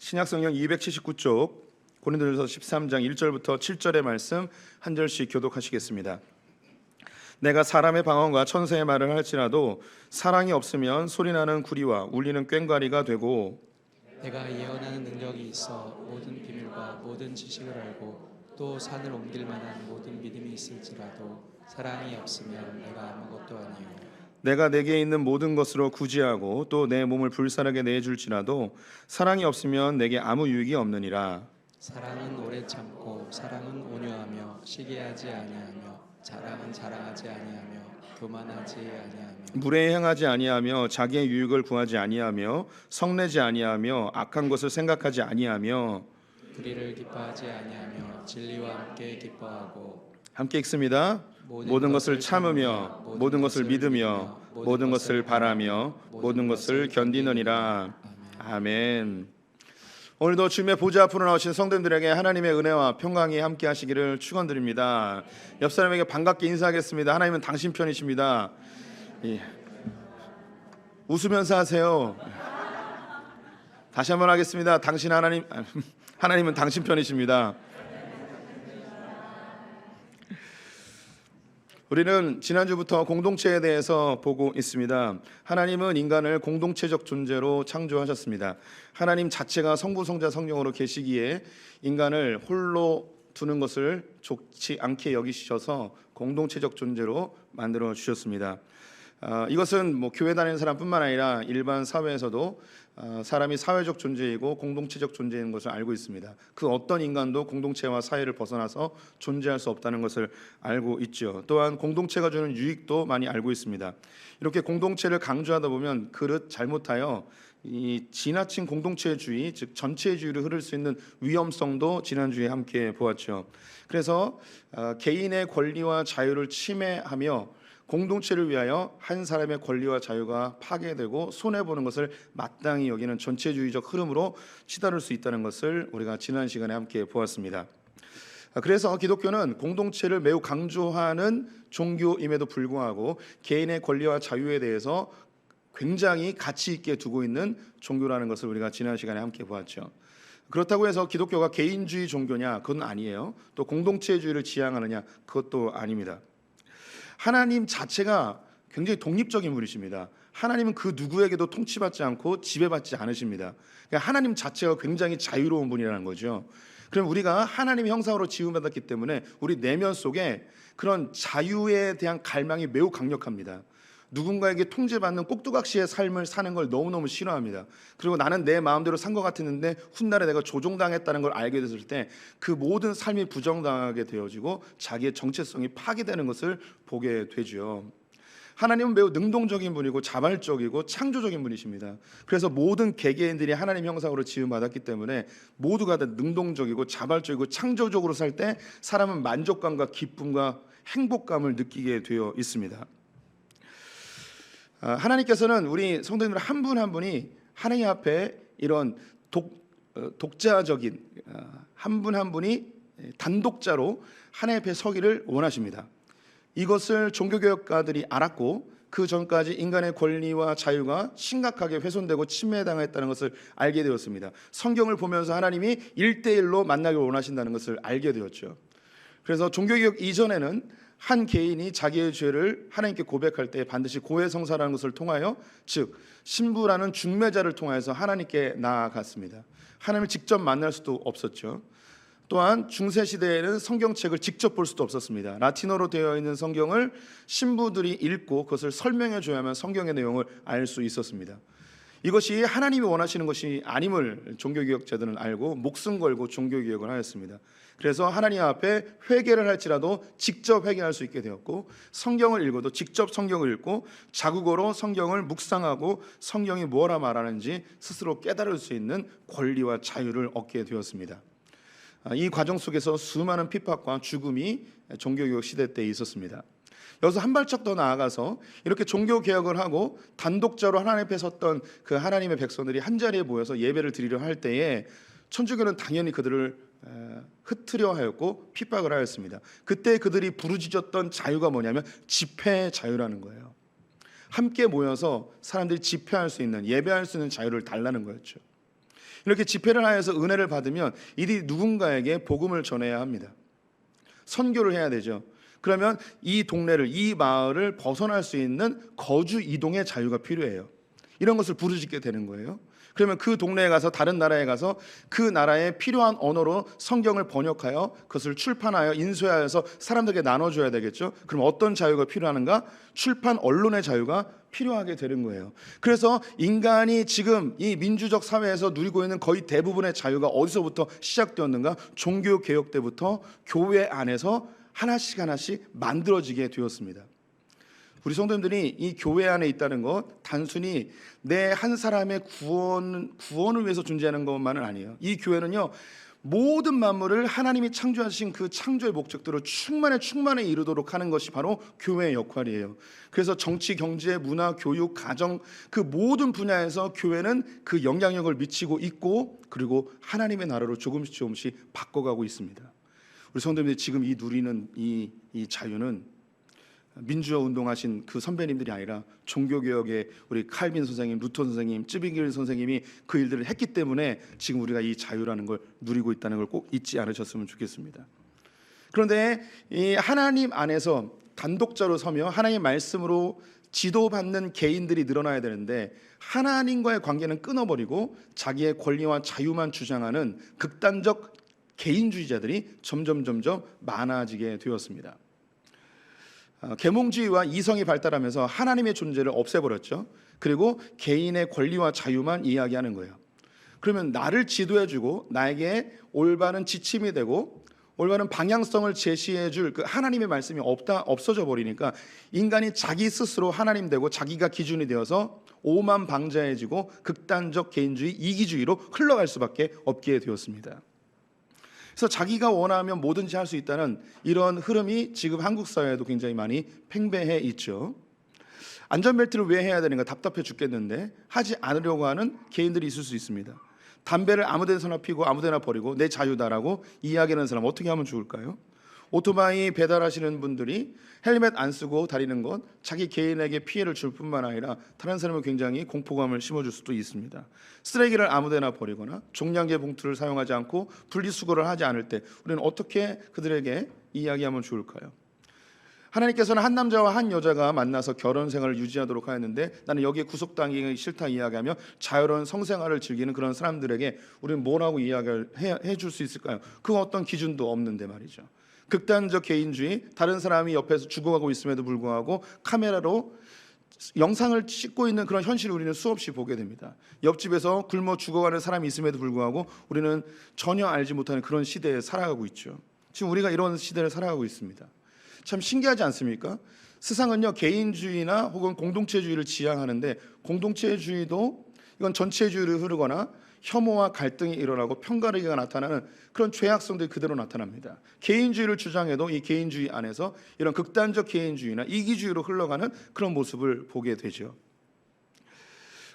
신약성경 279쪽 고린도전서 13장 1절부터 7절의 말씀 한 절씩 교독하시겠습니다. 내가 사람의 방언과 천사의 말을 할지라도 사랑이 없으면 소리나는 구리와 울리는 꽹과리가 되고, 내가 예언하는 능력이 있어 모든 비밀과 모든 지식을 알고 또 산을 옮길 만한 모든 믿음이 있을지라도 사랑이 없으면 내가 아무것도 아니요. 내가 내게 있는 모든 것으로 구제하고 또 내 몸을 불사르게 내줄지라도 사랑이 없으면 내게 아무 유익이 없느니라. 사랑은 오래 참고 사랑은 온유하며 시기하지 아니하며 자랑하지 아니하며 교만하지 아니하며 물에 행하지 아니하며 자기의 유익을 구하지 아니하며 성내지 아니하며 악한 것을 생각하지 아니하며 불의를 기뻐하지 아니하며 진리와 함께 기뻐하고. 함께 읽습니다. 모든 것을 참으며 모든 것을 믿으며 모든 것을 바라며 모든 것을 견디느니라. 아멘. 오늘도 주님의 보좌 앞으로 나오신 성도님들에게 하나님의 은혜와 평강이 함께 하시기를 축원드립니다. 옆 사람에게 반갑게 인사하겠습니다. 하나님은 당신 편이십니다. 예. 웃으면서 하세요. 다시 한번 하겠습니다. 하나님은 당신 편이십니다. 우리는 지난주부터 공동체에 대해서 보고 있습니다. 하나님은 인간을 공동체적 존재로 창조하셨습니다. 하나님 자체가 성부, 성자, 성령으로 계시기에 인간을 홀로 두는 것을 좋지 않게 여기셔서 공동체적 존재로 만들어 주셨습니다. 이것은 교회 다니는 사람뿐만 아니라 일반 사회에서도 사람이 사회적 존재이고 공동체적 존재인 것을 알고 있습니다. 그 어떤 인간도 공동체와 사회를 벗어나서 존재할 수 없다는 것을 알고 있죠. 또한 공동체가 주는 유익도 많이 알고 있습니다. 이렇게 공동체를 강조하다 보면 그릇 잘못하여 이 지나친 공동체주의, 즉 전체주의로 흐를 수 있는 위험성도 지난주에 함께 보았죠. 그래서 개인의 권리와 자유를 침해하며 공동체를 위하여 한 사람의 권리와 자유가 파괴되고 손해보는 것을 마땅히 여기는 전체주의적 흐름으로 치달을 수 있다는 것을 우리가 지난 시간에 함께 보았습니다. 그래서 기독교는 공동체를 매우 강조하는 종교임에도 불구하고 개인의 권리와 자유에 대해서 굉장히 가치 있게 두고 있는 종교라는 것을 우리가 지난 시간에 함께 보았죠. 그렇다고 해서 기독교가 개인주의 종교냐? 그건 아니에요. 또 공동체주의를 지향하느냐? 그것도 아닙니다. 하나님 자체가 굉장히 독립적인 분이십니다. 하나님은 그 누구에게도 통치받지 않고 지배받지 않으십니다. 그러니까 하나님 자체가 굉장히 자유로운 분이라는 거죠. 그럼 우리가 하나님의 형상으로 지음받았기 때문에 우리 내면 속에 그런 자유에 대한 갈망이 매우 강력합니다. 누군가에게 통제받는 꼭두각시의 삶을 사는 걸 너무너무 싫어합니다. 그리고 나는 내 마음대로 산 것 같았는데 훗날에 내가 조종당했다는 걸 알게 됐을 때 그 모든 삶이 부정당하게 되어지고 자기의 정체성이 파괴되는 것을 보게 되죠. 하나님은 매우 능동적인 분이고 자발적이고 창조적인 분이십니다. 그래서 모든 개개인들이 하나님 형상으로 지음받았기 때문에 모두가 다 능동적이고 자발적이고 창조적으로 살 때 사람은 만족감과 기쁨과 행복감을 느끼게 되어 있습니다. 하나님께서는 우리 성도님들 한 분 한 분이 하나님 앞에 이런 독자적인 한 분 한 분이 단독자로 하나님 앞에 서기를 원하십니다. 이것을 종교개혁가들이 알았고 그 전까지 인간의 권리와 자유가 심각하게 훼손되고 침해당했다는 것을 알게 되었습니다. 성경을 보면서 하나님이 1대1로 만나길 원하신다는 것을 알게 되었죠. 그래서 종교개혁 이전에는 한 개인이 자기의 죄를 하나님께 고백할 때 반드시 고해성사라는 것을 통하여, 즉 신부라는 중매자를 통해서 하나님께 나아갔습니다. 하나님을 직접 만날 수도 없었죠. 또한 중세 시대에는 성경책을 직접 볼 수도 없었습니다. 라틴어로 되어 있는 성경을 신부들이 읽고 그것을 설명해 줘야만 성경의 내용을 알 수 있었습니다. 이것이 하나님이 원하시는 것이 아님을 종교개혁자들은 알고 목숨 걸고 종교개혁을 하였습니다. 그래서 하나님 앞에 회개를 할지라도 직접 회개할 수 있게 되었고, 성경을 읽어도 직접 성경을 읽고 자국어로 성경을 묵상하고 성경이 뭐라 말하는지 스스로 깨달을 수 있는 권리와 자유를 얻게 되었습니다. 이 과정 속에서 수많은 핍박과 죽음이 종교개혁 시대 때 있었습니다. 여기서 한 발짝 더 나아가서 이렇게 종교개혁을 하고 단독자로 하나님 앞에 섰던 그 하나님의 백성들이 한자리에 모여서 예배를 드리려 할 때에 천주교는 당연히 그들을 흩트려 하였고 핍박을 하였습니다. 그때 그들이 부르짖었던 자유가 뭐냐면 집회 자유라는 거예요. 함께 모여서 사람들이 집회할 수 있는, 예배할 수 있는 자유를 달라는 거였죠. 이렇게 집회를 하여서 은혜를 받으면 이들이 누군가에게 복음을 전해야 합니다. 선교를 해야 되죠. 그러면 이 동네를, 이 마을을 벗어날 수 있는 거주 이동의 자유가 필요해요. 이런 것을 부르짖게 되는 거예요. 그러면 그 동네에 가서, 다른 나라에 가서 그 나라에 필요한 언어로 성경을 번역하여 그것을 출판하여 인쇄하여서 사람들에게 나눠줘야 되겠죠. 그럼 어떤 자유가 필요한가? 출판 언론의 자유가 필요하게 되는 거예요. 그래서 인간이 지금 이 민주적 사회에서 누리고 있는 거의 대부분의 자유가 어디서부터 시작되었는가? 종교 개혁 때부터 교회 안에서 하나씩 하나씩 만들어지게 되었습니다. 우리 성도님들이 이 교회 안에 있다는 것, 단순히 내 한 사람의 구원을 위해서 존재하는 것만은 아니에요. 이 교회는요, 모든 만물을 하나님이 창조하신 그 창조의 목적대로 충만에 이루도록 하는 것이 바로 교회의 역할이에요. 그래서 정치, 경제, 문화, 교육, 가정, 그 모든 분야에서 교회는 그 영향력을 미치고 있고, 그리고 하나님의 나라로 조금씩 바꿔가고 있습니다. 우리 성도님들이 지금 이 누리는 이 자유는 민주화 운동하신 그 선배님들이 아니라 종교개혁의 우리 칼빈 선생님, 루터 선생님, 쯔빙길 선생님이 그 일들을 했기 때문에 지금 우리가 이 자유라는 걸 누리고 있다는 걸 꼭 잊지 않으셨으면 좋겠습니다. 그런데 이 하나님 안에서 단독자로 서며 하나님의 말씀으로 지도받는 개인들이 늘어나야 되는데, 하나님과의 관계는 끊어버리고 자기의 권리와 자유만 주장하는 극단적 개인주의자들이 점점 많아지게 되었습니다. 계몽주의와 이성이 발달하면서 하나님의 존재를 없애버렸죠. 그리고 개인의 권리와 자유만 이야기하는 거예요. 그러면 나를 지도해주고 나에게 올바른 지침이 되고 올바른 방향성을 제시해줄 그 하나님의 말씀이 없어져 버리니까 인간이 자기 스스로 하나님 되고 자기가 기준이 되어서 오만방자해지고 극단적 개인주의, 이기주의로 흘러갈 수밖에 없게 되었습니다. 그래서 자기가 원하면 뭐든지 할 수 있다는 이런 흐름이 지금 한국 사회에도 굉장히 많이 팽배해 있죠. 안전벨트를 왜 해야 되는가, 답답해 죽겠는데 하지 않으려고 하는 개인들이 있을 수 있습니다. 담배를 아무데나 피고 아무데나 버리고 내 자유다라고 이야기하는 사람 어떻게 하면 좋을까요? 오토바이 배달하시는 분들이 헬멧 안 쓰고 다니는 것, 자기 개인에게 피해를 줄 뿐만 아니라 다른 사람을 굉장히 공포감을 심어줄 수도 있습니다. 쓰레기를 아무데나 버리거나 종량제 봉투를 사용하지 않고 분리수거를 하지 않을 때 우리는 어떻게 그들에게 이야기하면 좋을까요? 하나님께서는 한 남자와 한 여자가 만나서 결혼 생활을 유지하도록 하였는데, 나는 여기에 구속당하기 싫다 이야기하며 자유로운 성생활을 즐기는 그런 사람들에게 우리는 뭐라고 이야기를 해줄 수 있을까요? 그 어떤 기준도 없는데 말이죠. 극단적 개인주의, 다른 사람이 옆에서 죽어가고 있음에도 불구하고 카메라로 영상을 찍고 있는 그런 현실을 우리는 수없이 보게 됩니다. 옆집에서 굶어 죽어가는 사람이 있음에도 불구하고 우리는 전혀 알지 못하는 그런 시대에 살아가고 있죠. 지금 우리가 이런 시대를 살아가고 있습니다. 참 신기하지 않습니까? 세상은요, 개인주의나 혹은 공동체주의를 지향하는데, 공동체주의도 이건 전체주의로 흐르거나 혐오와 갈등이 일어나고 편가르기가 나타나는 그런 죄악성들이 그대로 나타납니다. 개인주의를 주장해도 이 개인주의 안에서 이런 극단적 개인주의나 이기주의로 흘러가는 그런 모습을 보게 되죠.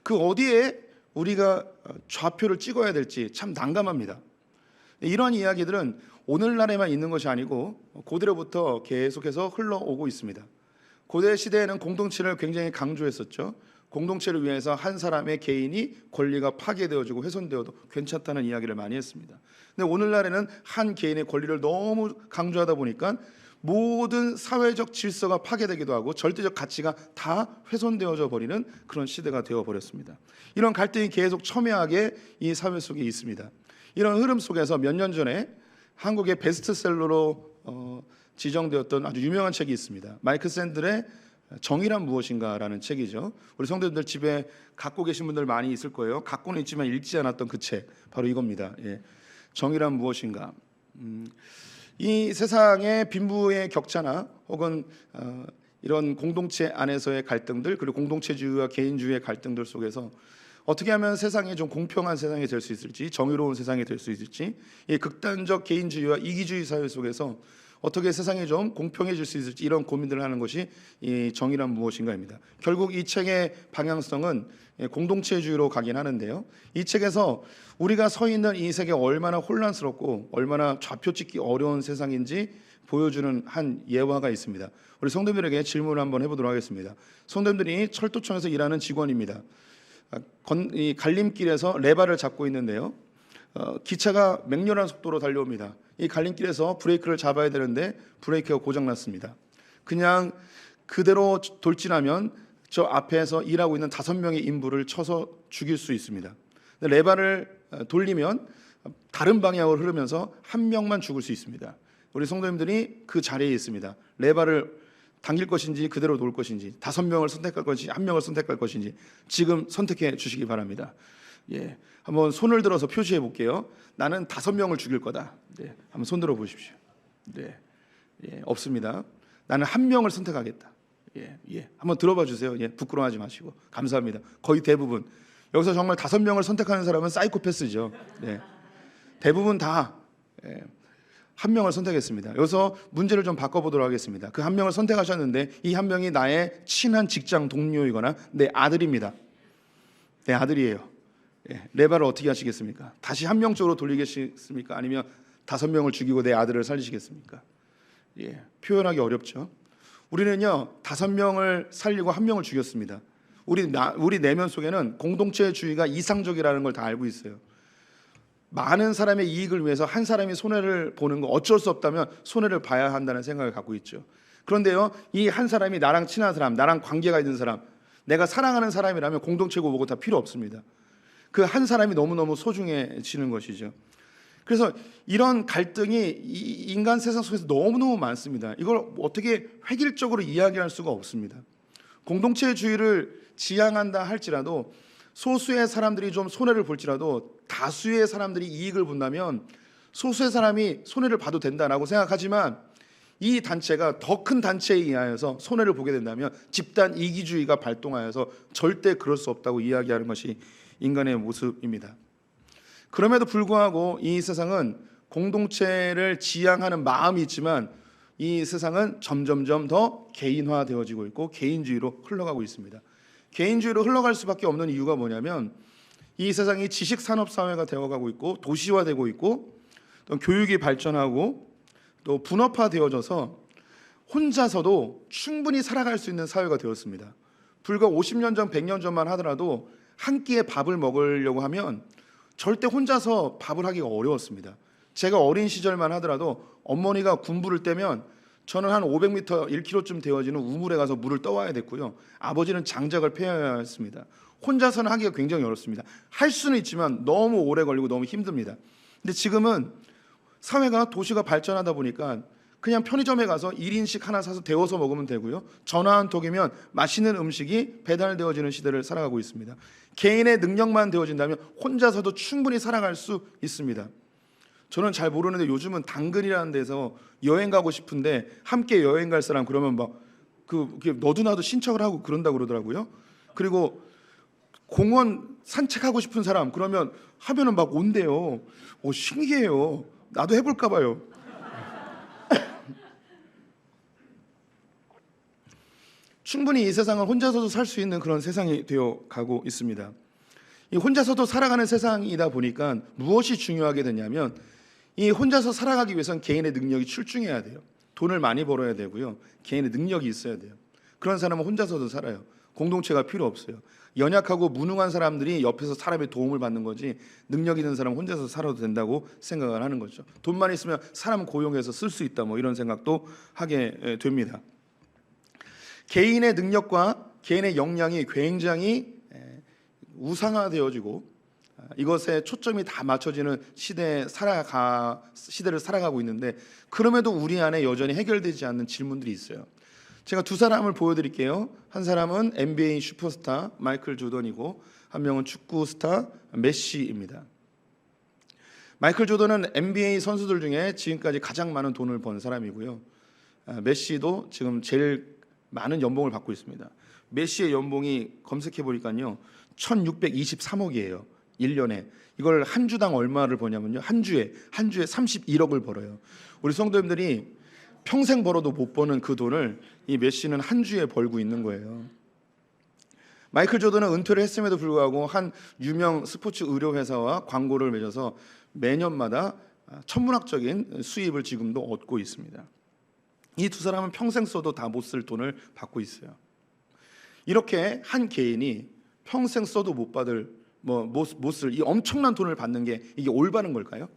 그 어디에 우리가 좌표를 찍어야 될지 참 난감합니다. 이러한 이야기들은 오늘날에만 있는 것이 아니고 고대로부터 계속해서 흘러오고 있습니다. 고대 시대에는 공동체를 굉장히 강조했었죠. 공동체를 위해서 한 사람의 개인이 권리가 파괴되어지고 훼손되어도 괜찮다는 이야기를 많이 했습니다. 근데 오늘날에는 한 개인의 권리를 너무 강조하다 보니까 모든 사회적 질서가 파괴되기도 하고 절대적 가치가 다 훼손되어져 버리는 그런 시대가 되어버렸습니다. 이런 갈등이 계속 첨예하게 이 사회 속에 있습니다. 이런 흐름 속에서 몇 년 전에 한국의 베스트셀러로 지정되었던 아주 유명한 책이 있습니다. 마이크 샌들의 정의란 무엇인가라는 책이죠. 우리 성도님들 집에 갖고 계신 분들 많이 있을 거예요. 갖고는 있지만 읽지 않았던 그 책, 바로 이겁니다. 예. 정의란 무엇인가. 이 세상의 빈부의 격차나 혹은 이런 공동체 안에서의 갈등들, 그리고 공동체주의와 개인주의의 갈등들 속에서 어떻게 하면 세상이 좀 공평한 세상이 될 수 있을지, 정의로운 세상이 될 수 있을지, 이 극단적 개인주의와 이기주의 사회 속에서 어떻게 세상이 좀 공평해질 수 있을지, 이런 고민들을 하는 것이 이 정의란 무엇인가입니다. 결국 이 책의 방향성은 공동체주의로 가긴 하는데요, 이 책에서 우리가 서 있는 이 세계가 얼마나 혼란스럽고 얼마나 좌표 찍기 어려운 세상인지 보여주는 한 예화가 있습니다. 우리 성도들에게 질문을 한번 해보도록 하겠습니다. 성도들이 철도청에서 일하는 직원입니다. 이 갈림길에서 레바를 잡고 있는데요. 기차가 맹렬한 속도로 달려옵니다. 이 갈림길에서 브레이크를 잡아야 되는데 브레이크가 고장났습니다. 그냥 그대로 돌진하면 저 앞에서 일하고 있는 5명의 인부를 쳐서 죽일 수 있습니다. 레바를 돌리면 다른 방향으로 흐르면서 1명만 죽을 수 있습니다. 우리 성도님들이 그 자리에 있습니다. 레바를 당길 것인지 그대로 놓을 것인지, 5명을 선택할 것인지 1명을 선택할 것인지 지금 선택해 주시기 바랍니다. 한번 손을 들어서 표시해 볼게요. 나는 5명을 죽일 거다. 한번 손 들어 보십시오. 없습니다. 나는 1명을 선택하겠다. 한번 들어봐 주세요. 부끄러워하지 마시고. 감사합니다. 거의 대부분 여기서 정말 5명을 선택하는 사람은 사이코패스죠. 대부분 다 1명을 선택했습니다. 여기서 문제를 좀 바꿔보도록 하겠습니다. 그 1명을 선택하셨는데 이 1명이 나의 친한 직장 동료이거나 내 아들입니다. 내 아들이에요. 레바를 어떻게 하시겠습니까? 다시 1명 쪽으로 돌리겠습니까? 아니면 5명을 죽이고 내 아들을 살리시겠습니까? 표현하기 어렵죠. 우리는요 5명을 살리고 1명을 죽였습니다. 우리 내면 속에는 공동체주의가 이상적이라는 걸 다 알고 있어요. 많은 사람의 이익을 위해서 한 사람이 손해를 보는 거 어쩔 수 없다면 손해를 봐야 한다는 생각을 갖고 있죠. 그런데요 이 한 사람이 나랑 친한 사람, 나랑 관계가 있는 사람, 내가 사랑하는 사람이라면 공동체고 뭐고 다 필요 없습니다. 그 한 사람이 너무너무 소중해지는 것이죠. 그래서 이런 갈등이 인간 세상 속에서 너무너무 많습니다. 이걸 어떻게 획일적으로 이야기할 수가 없습니다. 공동체주의를 지향한다 할지라도 소수의 사람들이 좀 손해를 볼지라도 다수의 사람들이 이익을 본다면 소수의 사람이 손해를 봐도 된다라고 생각하지만 이 단체가 더 큰 단체에 의하여서 손해를 보게 된다면 집단 이기주의가 발동하여서 절대 그럴 수 없다고 이야기하는 것이 인간의 모습입니다. 그럼에도 불구하고 이 세상은 공동체를 지향하는 마음이 있지만 이 세상은 점점점 더 개인화되어지고 있고 개인주의로 흘러가고 있습니다. 개인주의로 흘러갈 수밖에 없는 이유가 뭐냐면 이 세상이 지식산업사회가 되어가고 있고 도시화되고 있고 또 교육이 발전하고 또 분업화되어져서 혼자서도 충분히 살아갈 수 있는 사회가 되었습니다. 불과 50년 전, 100년 전만 하더라도 한 끼의 밥을 먹으려고 하면 절대 혼자서 밥을 하기가 어려웠습니다. 제가 어린 시절만 하더라도 어머니가 군부를 떼면 저는 한 500m, 1km쯤 되어지는 우물에 가서 물을 떠와야 됐고요. 아버지는 장작을 패야 했습니다. 혼자서는 하기가 굉장히 어렵습니다. 할 수는 있지만 너무 오래 걸리고 너무 힘듭니다. 근데 지금은 사회가 도시가 발전하다 보니까 그냥 편의점에 가서 1인씩 하나 사서 데워서 먹으면 되고요. 전화 한 통이면 맛있는 음식이 배달되어지는 시대를 살아가고 있습니다. 개인의 능력만 되어진다면 혼자서도 충분히 살아갈 수 있습니다. 저는 잘 모르는데 요즘은 당근이라는 데서 여행 가고 싶은데 함께 여행 갈 사람 그러면 막 너도 나도 신청을 하고 그런다고 그러더라고요. 그리고 공원 산책하고 싶은 사람 그러면 하면은 막 온대요. 신기해요. 나도 해볼까 봐요. 충분히 이 세상은 혼자서도 살 수 있는 그런 세상이 되어 가고 있습니다. 이 혼자서도 살아가는 세상이다 보니까 무엇이 중요하게 되냐면 이 혼자서 살아가기 위해서는 개인의 능력이 출중해야 돼요. 돈을 많이 벌어야 되고요. 개인의 능력이 있어야 돼요. 그런 사람은 혼자서도 살아요. 공동체가 필요 없어요. 연약하고 무능한 사람들이 옆에서 사람의 도움을 받는 거지 능력 있는 사람은 혼자서 살아도 된다고 생각을 하는 거죠. 돈만 있으면 사람 고용해서 쓸 수 있다 이런 생각도 하게 됩니다. 개인의 능력과 개인의 역량이 굉장히 우상화되어지고 이것에 초점이 다 맞춰지는 시대를 살아가고 있는데 그럼에도 우리 안에 여전히 해결되지 않는 질문들이 있어요. 제가 두 사람을 보여드릴게요. 한 사람은 NBA 슈퍼스타 마이클 조던이고 한 명은 축구 스타 메시입니다. 마이클 조던은 NBA 선수들 중에 지금까지 가장 많은 돈을 번 사람이고요. 메시도 지금 제일 많은 연봉을 받고 있습니다. 메시의 연봉이 검색해 보니까요 1623억이에요. 1년에. 이걸 한 주당 얼마를 버냐면요. 한 주에 31억을 벌어요. 우리 성도님들이 평생 벌어도 못 버는 그 돈을 이 메시는 한 주에 벌고 있는 거예요. 마이클 조던은 은퇴를 했음에도 불구하고 한 유명 스포츠 의료 회사와 광고를 맺어서 매년마다 천문학적인 수입을 지금도 얻고 있습니다. 이 두 사람은 평생 써도 다 못 쓸 돈을 받고 있어요. 이렇게 한 개인이 평생 써도 못 받을 못 쓸 이 엄청난 돈을 받는 게 이게 올바른 걸까요?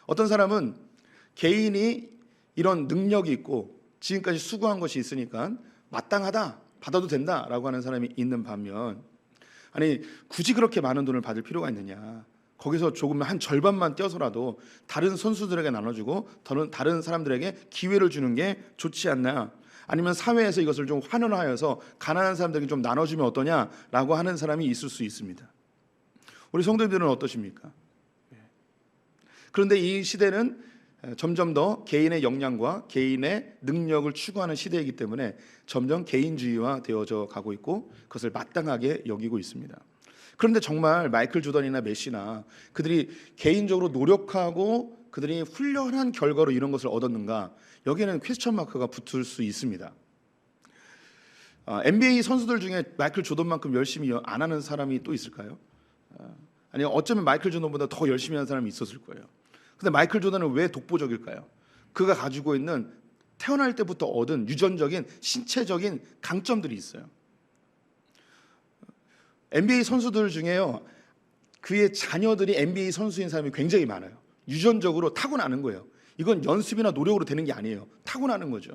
어떤 사람은 개인이 이런 능력이 있고 지금까지 수고한 것이 있으니까 마땅하다, 받아도 된다라고 하는 사람이 있는 반면, 아니 굳이 그렇게 많은 돈을 받을 필요가 있느냐, 거기서 조금 한 절반만 떼어서라도 다른 선수들에게 나눠주고 다른 사람들에게 기회를 주는 게 좋지 않나, 아니면 사회에서 이것을 좀 환원하여서 가난한 사람들에게 좀 나눠주면 어떠냐라고 하는 사람이 있을 수 있습니다. 우리 성도님들은 어떠십니까? 그런데 이 시대는 점점 더 개인의 역량과 개인의 능력을 추구하는 시대이기 때문에 점점 개인주의화 되어져 가고 있고 그것을 마땅하게 여기고 있습니다. 그런데 정말 마이클 조던이나 메시나 그들이 개인적으로 노력하고 그들이 훈련한 결과로 이런 것을 얻었는가, 여기에는 퀘스천 마크가 붙을 수 있습니다. NBA 선수들 중에 마이클 조던만큼 열심히 안 하는 사람이 또 있을까요? 아니 어쩌면 마이클 조던보다 더 열심히 하는 사람이 있었을 거예요. 근데 마이클 조던은 왜 독보적일까요? 그가 가지고 있는 태어날 때부터 얻은 유전적인 신체적인 강점들이 있어요. NBA 선수들 중에요, 그의 자녀들이 NBA 선수인 사람이 굉장히 많아요. 유전적으로 타고나는 거예요. 이건 연습이나 노력으로 되는 게 아니에요. 타고나는 거죠.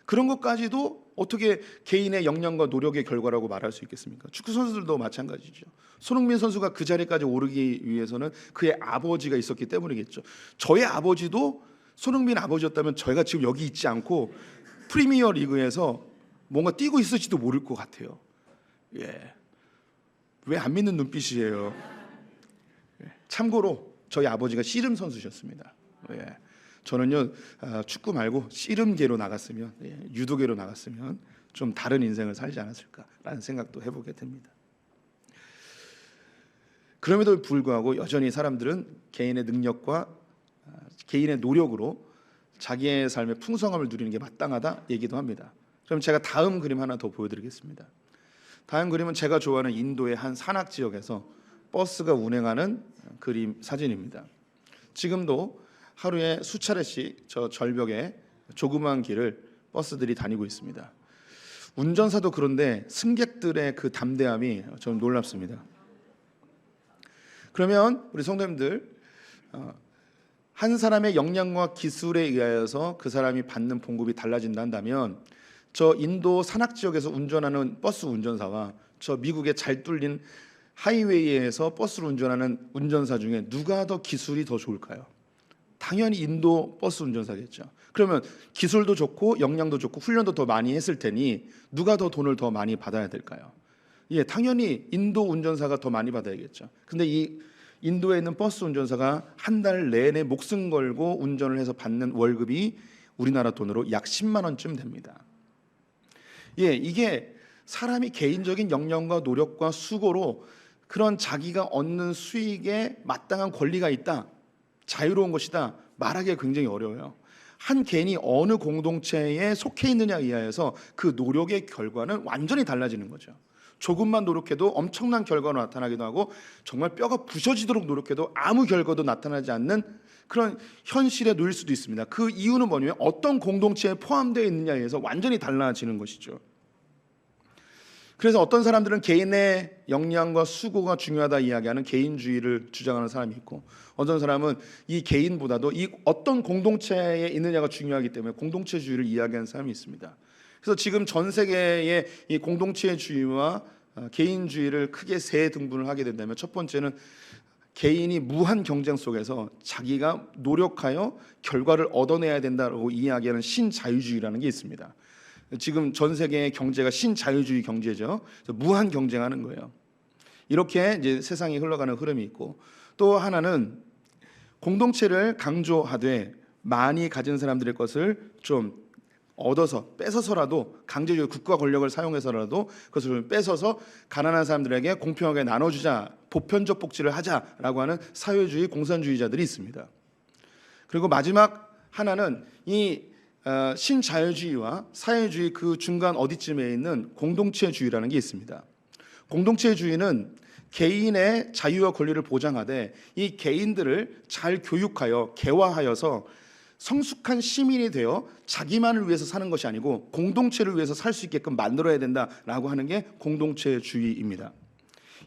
그런 것까지도 어떻게 개인의 역량과 노력의 결과라고 말할 수 있겠습니까? 축구 선수들도 마찬가지죠. 손흥민 선수가 그 자리까지 오르기 위해서는 그의 아버지가 있었기 때문이겠죠. 저의 아버지도 손흥민 아버지였다면 저희가 지금 여기 있지 않고 프리미어 리그에서 뭔가 뛰고 있을지도 모를 것 같아요. 예. 왜 안 믿는 눈빛이에요? 예. 참고로 저희 아버지가 씨름 선수셨습니다. 예. 저는요 축구 말고 씨름계로 나갔으면, 유도계로 나갔으면 좀 다른 인생을 살지 않았을까라는 생각도 해보게 됩니다. 그럼에도 불구하고 여전히 사람들은 개인의 능력과 개인의 노력으로 자기의 삶의 풍성함을 누리는 게 마땅하다 얘기도 합니다. 그럼 제가 다음 그림 하나 더 보여드리겠습니다. 다음 그림은 제가 좋아하는 인도의 한 산악 지역에서 버스가 운행하는 그림 사진입니다. 지금도 하루에 수차례씩 저 절벽에 조그만 길을 버스들이 다니고 있습니다. 운전사도 그런데 승객들의 그 담대함이 좀 놀랍습니다. 그러면 우리 성도님들, 한 사람의 역량과 기술에 의하여서 그 사람이 받는 봉급이 달라진다 한다면, 저 인도 산악 지역에서 운전하는 버스 운전사와 저 미국의 잘 뚫린 하이웨이에서 버스를 운전하는 운전사 중에 누가 더 기술이 더 좋을까요? 당연히 인도 버스 운전사겠죠. 그러면 기술도 좋고 역량도 좋고 훈련도 더 많이 했을 테니 누가 더 돈을 더 많이 받아야 될까요? 예, 당연히 인도 운전사가 더 많이 받아야겠죠. 근데 이 인도에 있는 버스 운전사가 한 달 내내 목숨 걸고 운전을 해서 받는 월급이 우리나라 돈으로 약 10만 원쯤 됩니다. 예, 이게 사람이 개인적인 역량과 노력과 수고로 그런 자기가 얻는 수익에 마땅한 권리가 있다, 자유로운 것이다 말하기가 굉장히 어려워요. 한 개인이 어느 공동체에 속해 있느냐에 의하여서 그 노력의 결과는 완전히 달라지는 거죠. 조금만 노력해도 엄청난 결과가 나타나기도 하고 정말 뼈가 부서지도록 노력해도 아무 결과도 나타나지 않는 그런 현실에 놓일 수도 있습니다. 그 이유는 뭐냐면 어떤 공동체에 포함되어 있느냐에 의해서 완전히 달라지는 것이죠. 그래서 어떤 사람들은 개인의 역량과 수고가 중요하다 이야기하는 개인주의를 주장하는 사람이 있고, 어떤 사람은 이 개인보다도 이 어떤 공동체에 있느냐가 중요하기 때문에 공동체주의를 이야기하는 사람이 있습니다. 그래서 지금 전 세계의 이 공동체주의와 개인주의를 크게 세 등분을 하게 된다면, 첫 번째는 개인이 무한 경쟁 속에서 자기가 노력하여 결과를 얻어내야 된다고 이야기하는 신자유주의라는 게 있습니다. 지금 전 세계의 경제가 신자유주의 경제죠. 무한 경쟁하는 거예요. 이렇게 이제 세상이 흘러가는 흐름이 있고, 또 하나는 공동체를 강조하되 많이 가진 사람들의 것을 좀 얻어서 뺏어서라도, 강제적으로 국가 권력을 사용해서라도 그것을 뺏어서 가난한 사람들에게 공평하게 나눠주자, 보편적 복지를 하자라고 하는 사회주의 공산주의자들이 있습니다. 그리고 마지막 하나는 이 신자유주의와 사회주의 그 중간 어디쯤에 있는 공동체주의라는 게 있습니다. 공동체주의는 개인의 자유와 권리를 보장하되 이 개인들을 잘 교육하여 개화하여서 성숙한 시민이 되어 자기만을 위해서 사는 것이 아니고 공동체를 위해서 살 수 있게끔 만들어야 된다라고 하는 게 공동체주의입니다.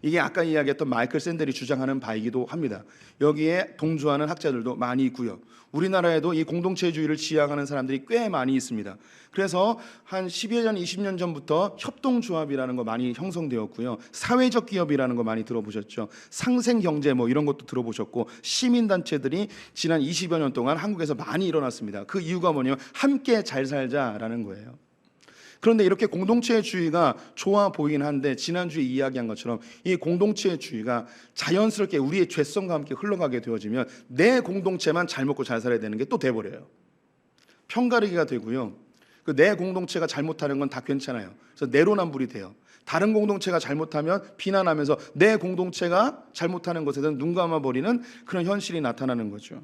이게 아까 이야기했던 마이클 샌델이 주장하는 바이기도 합니다. 여기에 동조하는 학자들도 많이 있고요. 우리나라에도 이 공동체주의를 지향하는 사람들이 꽤 많이 있습니다. 그래서 한 10여 년, 20년 전부터 협동조합이라는 거 많이 형성되었고요. 사회적 기업이라는 거 많이 들어보셨죠. 상생경제 뭐 이런 것도 들어보셨고, 시민단체들이 지난 20여 년 동안 한국에서 많이 일어났습니다. 그 이유가 뭐냐면 함께 잘 살자라는 거예요. 그런데 이렇게 공동체주의가 좋아 보이긴 한데, 지난주에 이야기한 것처럼 이 공동체주의가 자연스럽게 우리의 죄성과 함께 흘러가게 되어지면 내 공동체만 잘 먹고 잘 살아야 되는 게 또 돼버려요. 편가르기가 되고요. 그 내 공동체가 잘못하는 건 다 괜찮아요. 그래서 내로남불이 돼요. 다른 공동체가 잘못하면 비난하면서 내 공동체가 잘못하는 것에 대한 눈 감아버리는 그런 현실이 나타나는 거죠.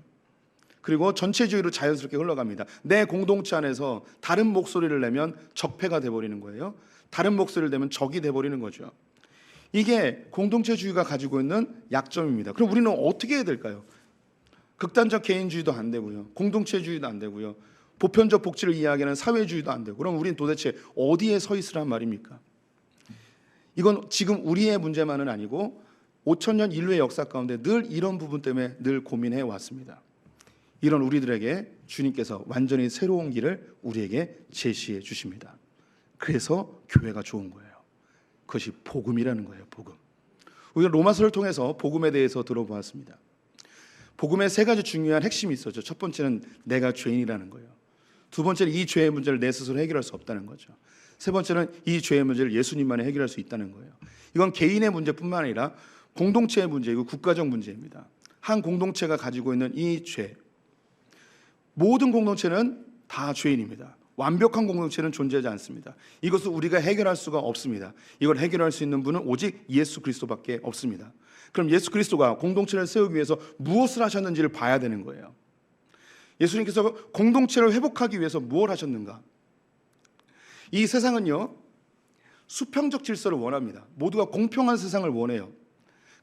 그리고 전체주의로 자연스럽게 흘러갑니다. 내 공동체 안에서 다른 목소리를 내면 적폐가 돼버리는 거예요. 다른 목소리를 내면 적이 돼버리는 거죠. 이게 공동체주의가 가지고 있는 약점입니다. 그럼 우리는 어떻게 해야 될까요? 극단적 개인주의도 안 되고요. 공동체주의도 안 되고요. 보편적 복지를 이야기하는 사회주의도 안 되고, 그럼 우리는 도대체 어디에 서 있으란 말입니까? 이건 지금 우리의 문제만은 아니고 5,000년 인류의 역사 가운데 늘 이런 부분 때문에 늘 고민해 왔습니다. 이런 우리들에게 주님께서 완전히 새로운 길을 우리에게 제시해 주십니다. 그래서 교회가 좋은 거예요. 그것이 복음이라는 거예요. 복음. 우리가 로마서를 통해서 복음에 대해서 들어보았습니다. 복음에 세 가지 중요한 핵심이 있었죠. 첫 번째는 내가 죄인이라는 거예요. 두 번째는 이 죄의 문제를 내 스스로 해결할 수 없다는 거죠. 세 번째는 이 죄의 문제를 예수님만이 해결할 수 있다는 거예요. 이건 개인의 문제뿐만 아니라 공동체의 문제이고 국가적 문제입니다. 한 공동체가 가지고 있는 이 죄, 모든 공동체는 다 죄인입니다. 완벽한 공동체는 존재하지 않습니다. 이것을 우리가 해결할 수가 없습니다. 이걸 해결할 수 있는 분은 오직 예수 그리스도밖에 없습니다. 그럼 예수 그리스도가 공동체를 세우기 위해서 무엇을 하셨는지를 봐야 되는 거예요. 예수님께서 공동체를 회복하기 위해서 무엇을 하셨는가? 이 세상은요, 수평적 질서를 원합니다. 모두가 공평한 세상을 원해요.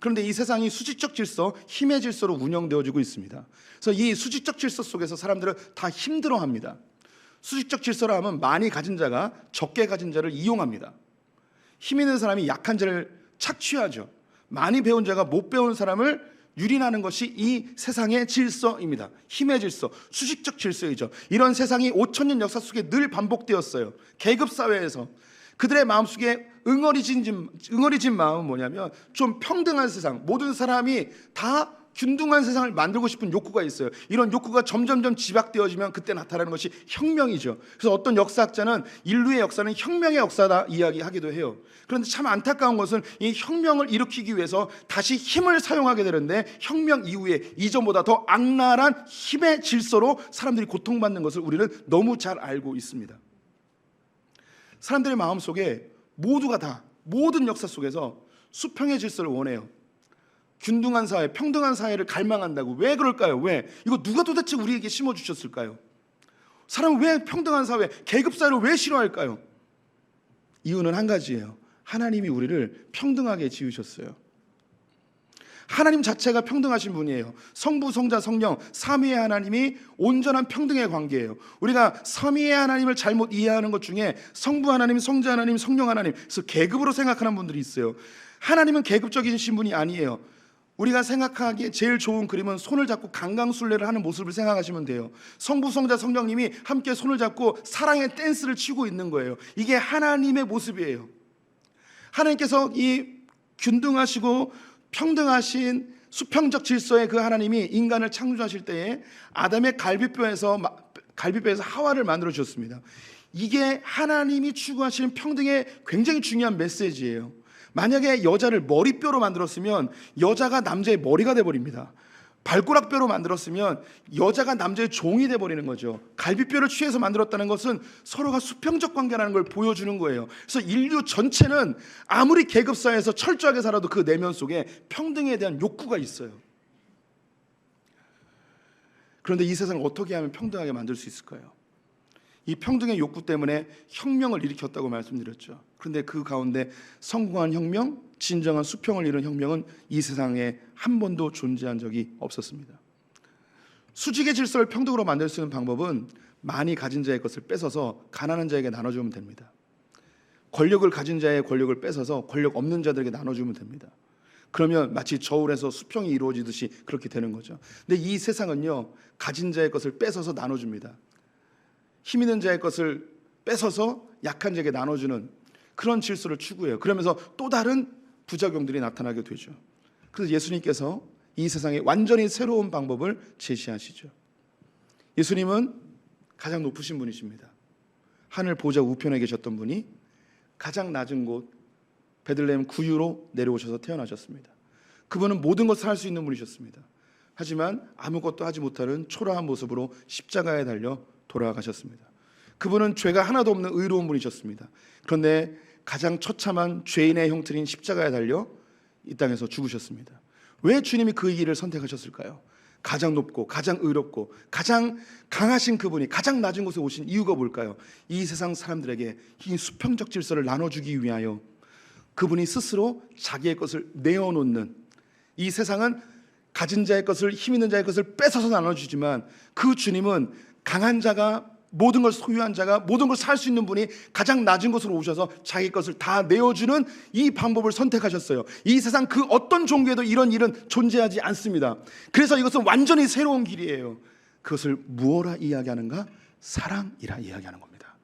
그런데 이 세상이 수직적 질서, 힘의 질서로 운영되어지고 있습니다. 그래서 이 수직적 질서 속에서 사람들은 다 힘들어합니다. 수직적 질서라 하면 많이 가진 자가 적게 가진 자를 이용합니다. 힘 있는 사람이 약한 자를 착취하죠. 많이 배운 자가 못 배운 사람을 유린하는 것이 이 세상의 질서입니다. 힘의 질서, 수직적 질서이죠. 이런 세상이 5,000년 역사 속에 늘 반복되었어요. 계급사회에서. 그들의 마음속에 응어리진 마음은 뭐냐면 좀 평등한 세상, 모든 사람이 다 균등한 세상을 만들고 싶은 욕구가 있어요. 이런 욕구가 점점점 집약되어지면 그때 나타나는 것이 혁명이죠. 그래서 어떤 역사학자는 인류의 역사는 혁명의 역사다 이야기하기도 해요. 그런데 참 안타까운 것은 이 혁명을 일으키기 위해서 다시 힘을 사용하게 되는데, 혁명 이후에 이전보다 더 악랄한 힘의 질서로 사람들이 고통받는 것을 우리는 너무 잘 알고 있습니다. 사람들의 마음속에 모두가 다 모든 역사 속에서 수평의 질서를 원해요. 균등한 사회, 평등한 사회를 갈망한다고. 왜 그럴까요? 왜? 이거 누가 도대체 우리에게 심어주셨을까요? 사람은 왜 평등한 사회, 계급사회를 왜 싫어할까요? 이유는 한 가지예요. 하나님이 우리를 평등하게 지으셨어요. 하나님 자체가 평등하신 분이에요. 성부, 성자, 성령 삼위의 하나님이 온전한 평등의 관계예요. 우리가 삼위의 하나님을 잘못 이해하는 것 중에 성부 하나님, 성자 하나님, 성령 하나님, 그래서 계급으로 생각하는 분들이 있어요. 하나님은 계급적인 신분이 아니에요. 우리가 생각하기에 제일 좋은 그림은 손을 잡고 강강술래를 하는 모습을 생각하시면 돼요. 성부, 성자, 성령님이 함께 손을 잡고 사랑의 댄스를 추고 있는 거예요. 이게 하나님의 모습이에요. 하나님께서 이 균등하시고 평등하신 수평적 질서의 그 하나님이 인간을 창조하실 때에 아담의 갈비뼈에서 하와를 만들어 주셨습니다. 이게 하나님이 추구하시는 평등의 굉장히 중요한 메시지예요. 만약에 여자를 머리뼈로 만들었으면 여자가 남자의 머리가 돼버립니다. 발가락뼈로 만들었으면 여자가 남자의 종이 돼버리는 거죠. 갈비뼈를 취해서 만들었다는 것은 서로가 수평적 관계라는 걸 보여주는 거예요. 그래서 인류 전체는 아무리 계급사회에서 철저하게 살아도 그 내면 속에 평등에 대한 욕구가 있어요. 그런데 이 세상을 어떻게 하면 평등하게 만들 수 있을까요? 이 평등의 욕구 때문에 혁명을 일으켰다고 말씀드렸죠. 그런데 그 가운데 성공한 혁명, 진정한 수평을 이룬 혁명은 이 세상에 한 번도 존재한 적이 없었습니다. 수직의 질서를 평등으로 만들 수 있는 방법은 많이 가진 자의 것을 뺏어서 가난한 자에게 나눠주면 됩니다. 권력을 가진 자의 권력을 뺏어서 권력 없는 자들에게 나눠주면 됩니다. 그러면 마치 저울에서 수평이 이루어지듯이 그렇게 되는 거죠. 근데 이 세상은요, 가진 자의 것을 뺏어서 나눠줍니다. 힘 있는 자의 것을 뺏어서 약한 자에게 나눠주는 그런 질서를 추구해요. 그러면서 또 다른 부작용들이 나타나게 되죠. 그래서 예수님께서 이 세상에 완전히 새로운 방법을 제시하시죠. 예수님은 가장 높으신 분이십니다. 하늘 보좌 우편에 계셨던 분이 가장 낮은 곳 베들레헴 구유로 내려오셔서 태어나셨습니다. 그분은 모든 것을 할 수 있는 분이셨습니다. 하지만 아무것도 하지 못하는 초라한 모습으로 십자가에 달려 돌아가셨습니다. 그분은 죄가 하나도 없는 의로운 분이셨습니다. 그런데 가장 처참한 죄인의 형틀인 십자가에 달려 이 땅에서 죽으셨습니다. 왜 주님이 그 길을 선택하셨을까요? 가장 높고 가장 의롭고 가장 강하신 그분이 가장 낮은 곳에 오신 이유가 뭘까요? 이 세상 사람들에게 이 수평적 질서를 나눠주기 위하여 그분이 스스로 자기의 것을 내어놓는, 이 세상은 가진 자의 것을, 힘 있는 자의 것을 뺏어서 나눠주지만 그 주님은 강한 자가, 모든 걸 소유한 자가, 모든 걸 살 수 있는 분이 가장 낮은 곳으로 오셔서 자기 것을 다 내어주는 이 방법을 선택하셨어요. 이 세상 그 어떤 종교에도 이런 일은 존재하지 않습니다. 그래서 이것은 완전히 새로운 길이에요. 그것을 무엇라 이야기하는가? 사랑이라 이야기하는 겁니다.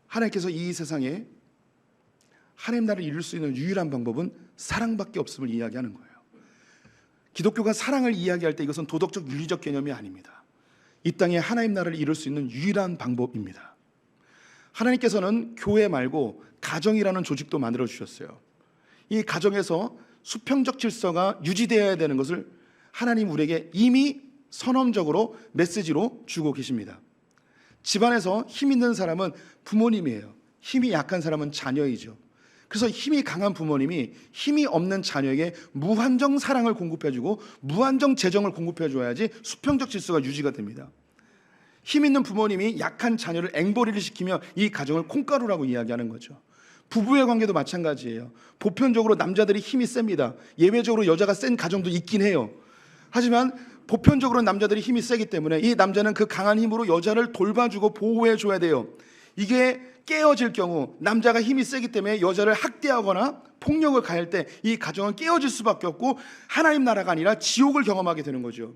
하나님께서 이 세상에 하나님 나라를 이룰 수 있는 유일한 방법은 사랑밖에 없음을 이야기하는 거예요. 기독교가 사랑을 이야기할 때 이것은 도덕적 윤리적 개념이 아닙니다. 이 땅에 하나님 나라를 이룰 수 있는 유일한 방법입니다. 하나님께서는 교회 말고 가정이라는 조직도 만들어 주셨어요. 이 가정에서 수평적 질서가 유지되어야 되는 것을 하나님 우리에게 이미 선언적으로 메시지로 주고 계십니다. 집안에서 힘 있는 사람은 부모님이에요. 힘이 약한 사람은 자녀이죠. 그래서 힘이 강한 부모님이 힘이 없는 자녀에게 무한정 사랑을 공급해주고 무한정 재정을 공급해줘야지 수평적 질서가 유지가 됩니다. 힘 있는 부모님이 약한 자녀를 앵벌이를 시키며 이 가정을 콩가루라고 이야기하는 거죠. 부부의 관계도 마찬가지예요. 보편적으로 남자들이 힘이 셉니다. 예외적으로 여자가 센 가정도 있긴 해요. 하지만 보편적으로 남자들이 힘이 세기 때문에 이 남자는 그 강한 힘으로 여자를 돌봐주고 보호해줘야 돼요. 이게 깨어질 경우, 남자가 힘이 세기 때문에 여자를 학대하거나 폭력을 가할 때 이 가정은 깨어질 수밖에 없고 하나님 나라가 아니라 지옥을 경험하게 되는 거죠.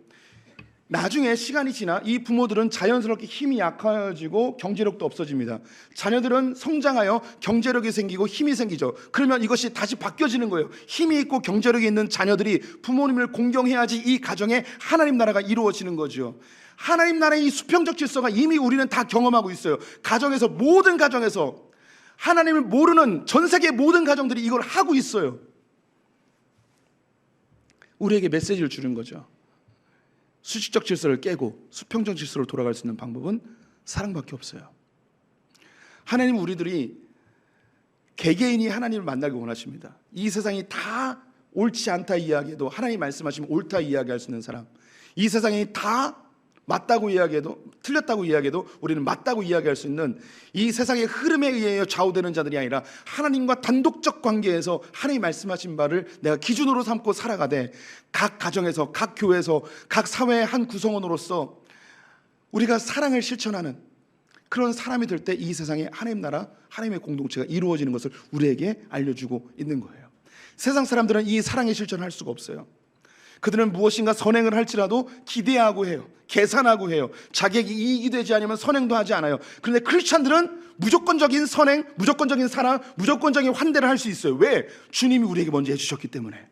나중에 시간이 지나 이 부모들은 자연스럽게 힘이 약해지고 경제력도 없어집니다. 자녀들은 성장하여 경제력이 생기고 힘이 생기죠. 그러면 이것이 다시 바뀌어지는 거예요. 힘이 있고 경제력이 있는 자녀들이 부모님을 공경해야지 이 가정에 하나님 나라가 이루어지는 거죠. 하나님 나라의 이 수평적 질서가 이미 우리는 다 경험하고 있어요. 가정에서, 모든 가정에서 하나님을 모르는 전 세계 모든 가정들이 이걸 하고 있어요. 우리에게 메시지를 주는 거죠. 수직적 질서를 깨고 수평적 질서로 돌아갈 수 있는 방법은 사랑밖에 없어요. 하나님 우리들이 개개인이 하나님을 만나길 원하십니다. 이 세상이 다 옳지 않다 이야기해도 하나님 말씀하시면 옳다 이야기할 수 있는 사람, 이 세상이 다 맞다고 이야기해도, 틀렸다고 이야기해도 우리는 맞다고 이야기할 수 있는 이 세상의 흐름에 의해 좌우되는 자들이 아니라 하나님과 단독적 관계에서 하나님 말씀하신 바를 내가 기준으로 삼고 살아가되 각 가정에서, 각 교회에서, 각 사회의 한 구성원으로서 우리가 사랑을 실천하는 그런 사람이 될 때 이 세상에 하나님 나라, 하나님의 공동체가 이루어지는 것을 우리에게 알려주고 있는 거예요. 세상 사람들은 이 사랑의 실천을 할 수가 없어요. 그들은 무엇인가 선행을 할지라도 기대하고 해요. 계산하고 해요. 자기에게 이익이 되지 않으면 선행도 하지 않아요. 그런데 크리스찬들은 무조건적인 선행, 무조건적인 사랑, 무조건적인 환대를 할 수 있어요. 왜? 주님이 우리에게 먼저 해주셨기 때문에.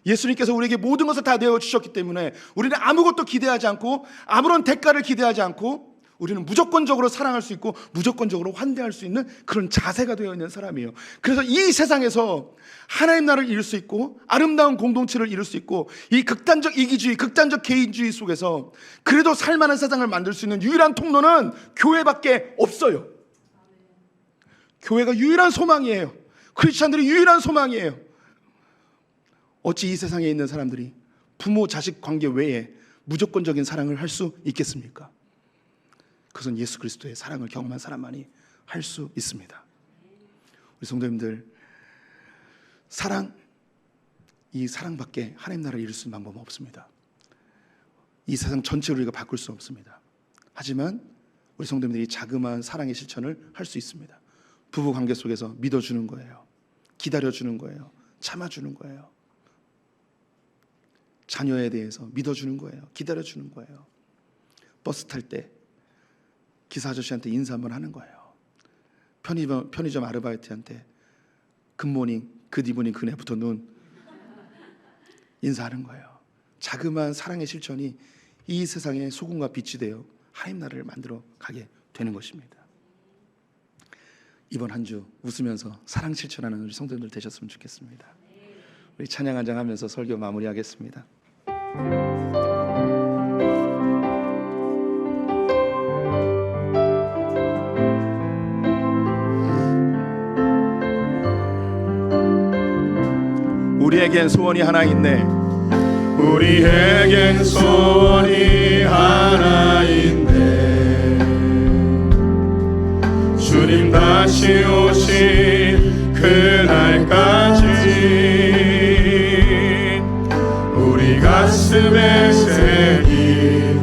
예수님께서 우리에게 모든 것을 다 내어주셨기 때문에 우리는 아무것도 기대하지 않고 아무런 대가를 기대하지 않고 우리는 무조건적으로 사랑할 수 있고 무조건적으로 환대할 수 있는 그런 자세가 되어 있는 사람이에요. 그래서 이 세상에서 하나님 나라를 이룰 수 있고 아름다운 공동체를 이룰 수 있고 이 극단적 이기주의, 극단적 개인주의 속에서 그래도 살만한 세상을 만들 수 있는 유일한 통로는 교회밖에 없어요. 교회가 유일한 소망이에요. 크리스찬들이 유일한 소망이에요. 어찌 이 세상에 있는 사람들이 부모 자식 관계 외에 무조건적인 사랑을 할 수 있겠습니까? 그것은 예수 그리스도의 사랑을 경험한 사람만이 할 수 있습니다. 우리 성도님들, 사랑, 이 사랑밖에 하나님 나라를 이룰 수 있는 방법은 없습니다. 이 세상 전체를 우리가 바꿀 수 없습니다. 하지만 우리 성도님들이 자그마한 사랑의 실천을 할 수 있습니다. 부부 관계 속에서 믿어주는 거예요. 기다려주는 거예요. 참아주는 거예요. 자녀에 대해서 믿어주는 거예요. 기다려주는 거예요. 버스 탈 때 기사 아저씨한테 인사 한번 하는 거예요. 편의점 아르바이트한테 굿모닝, 굿이브닝, 굿애프터 눈 인사하는 거예요. 자그마한 사랑의 실천이 이 세상의 소금과 빛이 되어 하나님 나라를 만들어 가게 되는 것입니다. 이번 한 주 웃으면서 사랑 실천하는 우리 성도님들 되셨으면 좋겠습니다. 우리 찬양 한 장 하면서 설교 마무리하겠습니다. 우리에겐 소원이 하나 있네. 우리에겐 소원이 하나 있네. 주님 다시 오실 그날까지 우리 가슴에 새긴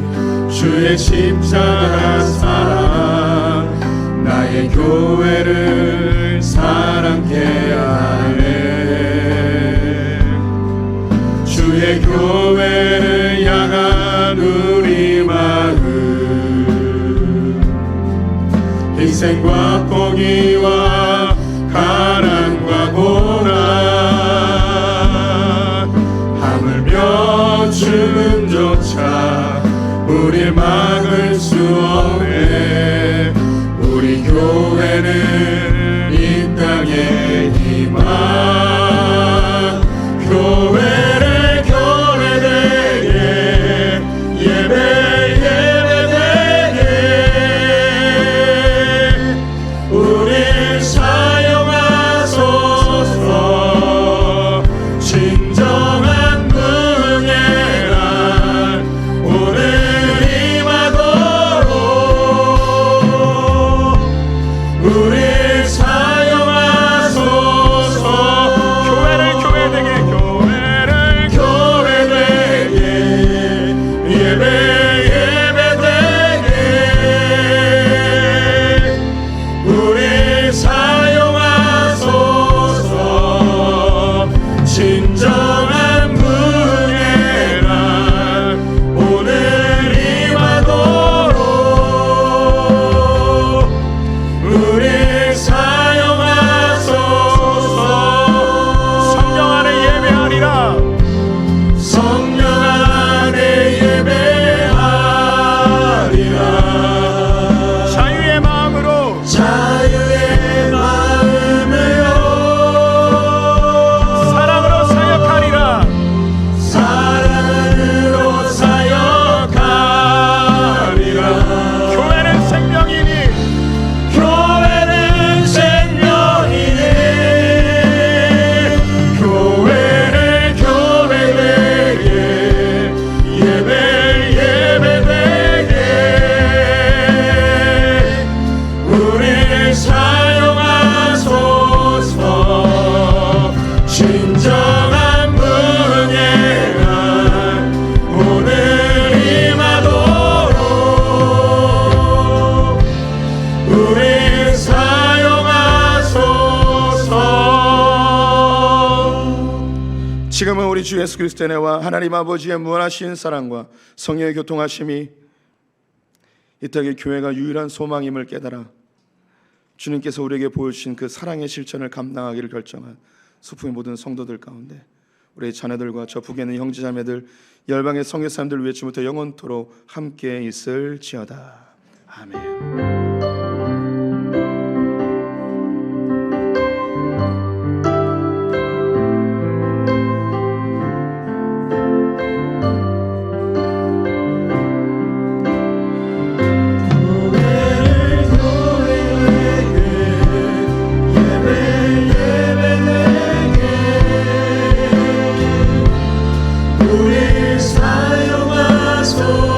주의 십자가 사랑, 나의 교회를 사랑케 하네. 주의 교회를 향한 우리 마음, 희생과 포기와 가난과 고난, 하물며 죽음조차 우릴 막을 수 없네. 우리 교회는 이 땅의 희망, 교회를 지금은 우리 주 예수 그리스도의 은혜와 하나님 아버지의 무한하신 사랑과 성령의 교통하심이 이 땅의 교회가 유일한 소망임을 깨달아 주님께서 우리에게 보여주신 그 사랑의 실천을 감당하기를 결정한 수품의 모든 성도들 가운데 우리 자녀들과 저 북에 있는 형제자매들 열방의 성교 사람들 위해 지금부터 영원토록 함께 있을지어다. 아멘. 우리 사용하소서.